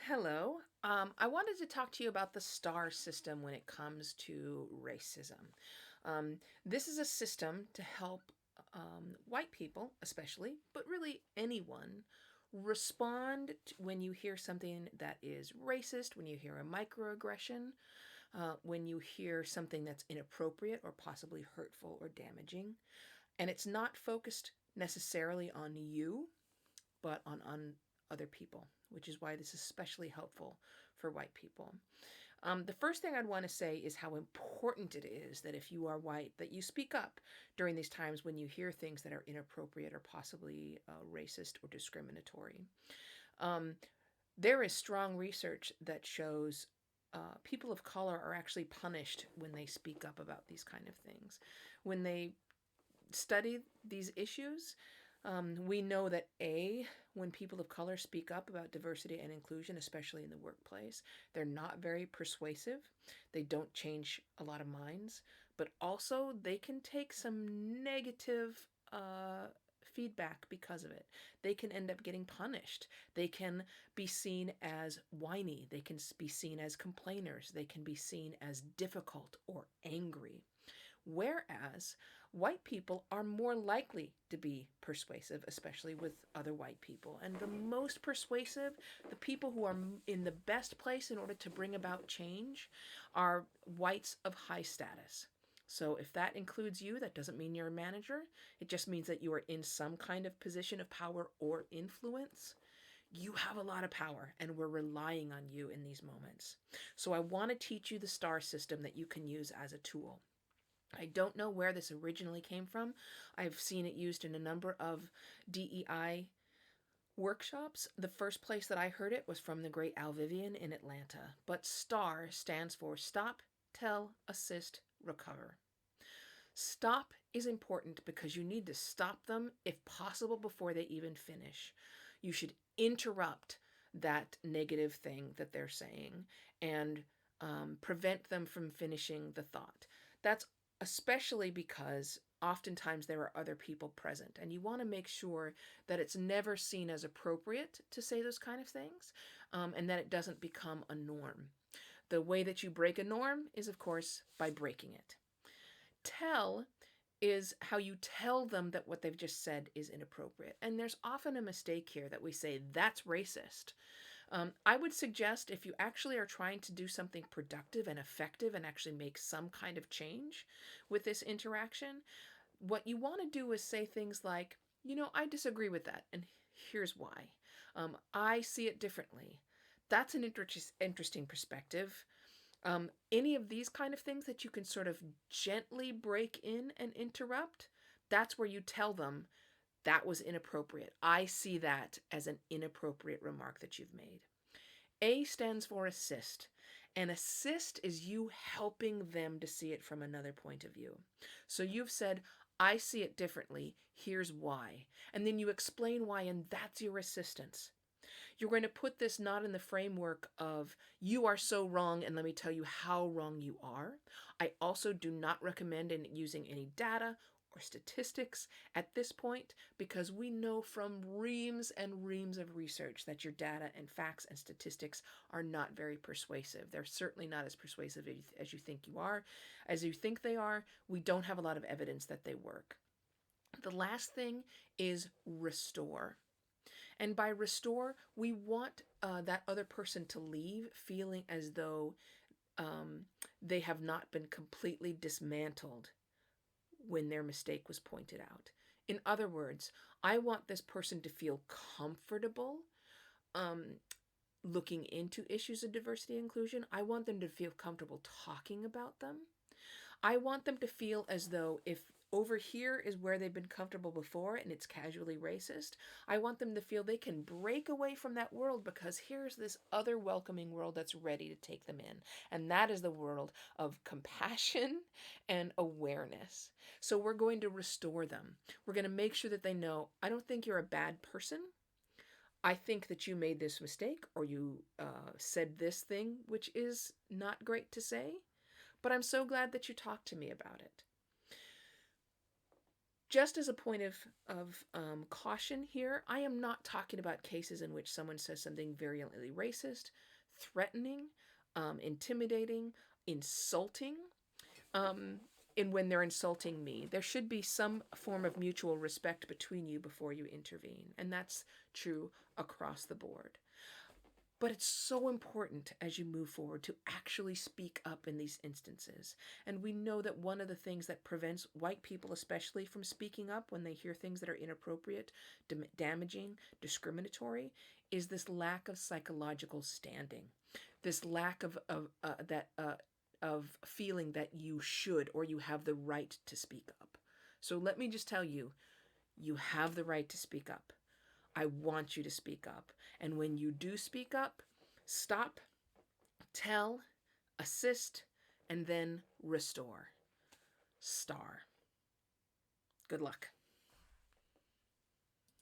Hello. I wanted to talk to you about the star system when it comes to racism. This is a system to help white people, especially, but really anyone, respond when you hear something that is racist, when you hear a microaggression, when you hear something that's inappropriate or possibly hurtful or damaging. And it's not focused necessarily on you, but on other people, which is why this is especially helpful for white people. The first thing I'd want to say is how important it is that if you are white, that you speak up during these times when you hear things that are inappropriate or possibly racist or discriminatory. Um, there is strong research that shows people of color are actually punished when they speak up about these kind of things. When they study these issues, we know that when people of color speak up about diversity and inclusion, especially in the workplace, they're not very persuasive. They don't change a lot of minds, but also they can take some negative feedback because of it. They can end up getting punished. They can be seen as whiny. They can be seen as complainers. They can be seen as difficult or angry. Whereas white people are more likely to be persuasive, especially with other white people. And the most persuasive, the people who are in the best place in order to bring about change, are whites of high status. So if that includes you, that doesn't mean you're a manager. It just means that you are in some kind of position of power or influence. You have a lot of power, and we're relying on you in these moments. So I want to teach you the star system that you can use as a tool. I don't know where this originally came from. I've seen it used in a number of DEI workshops. The first place that I heard it was from the great Al Vivian in Atlanta. But STAR stands for Stop, Tell, Assist, Recover. Stop is important because you need to stop them, if possible, before they even finish. You should interrupt that negative thing that they're saying and prevent them from finishing the thought. That's especially because oftentimes there are other people present, and you want to make sure that it's never seen as appropriate to say those kind of things, and that it doesn't become a norm. The way that you break a norm is, of course, by breaking it. Tell is how you tell them that what they've just said is inappropriate. And there's often a mistake here that we say, that's racist. I would suggest, if you actually are trying to do something productive and effective and actually make some kind of change with this interaction, what you want to do is say things like, I disagree with that, and here's why. I see it differently. That's an interesting perspective. Any of these kind of things that you can sort of gently break in and interrupt, that's where you tell them that was inappropriate. I see that as an inappropriate remark that you've made. A stands for assist. And assist is you helping them to see it from another point of view. So you've said, I see it differently. Here's why. And then you explain why, and that's your assistance. You're going to put this not in the framework of, you are so wrong and let me tell you how wrong you are. I also do not recommend using any data or statistics at this point, because we know from reams and reams of research that your data and facts and statistics are not very persuasive. They're certainly not as persuasive as you think you are. As you think they are, we don't have a lot of evidence that they work. The last thing is restore. And by restore, we want that other person to leave feeling as though they have not been completely dismantled when their mistake was pointed out. In other words, I want this person to feel comfortable looking into issues of diversity and inclusion. I want them to feel comfortable talking about them. I want them to feel as though, if over here is where they've been comfortable before and it's casually racist, I want them to feel they can break away from that world, because here's this other welcoming world that's ready to take them in. And that is the world of compassion and awareness. So we're going to restore them. We're going to make sure that they know, I don't think you're a bad person. I think that you made this mistake, or you said this thing, which is not great to say, but I'm so glad that you talked to me about it. Just as a point of caution here, I am not talking about cases in which someone says something virulently racist, threatening, intimidating, insulting. Um, and when they're insulting me, there should be some form of mutual respect between you before you intervene. And that's true across the board. But it's so important as you move forward to actually speak up in these instances. And we know that one of the things that prevents white people, especially, from speaking up when they hear things that are inappropriate, damaging, discriminatory, is this lack of psychological standing, this lack of feeling that you should or you have the right to speak up. So let me just tell you, you have the right to speak up. I want you to speak up. And when you do speak up, stop, tell, assist, and then restore. Star. Good luck.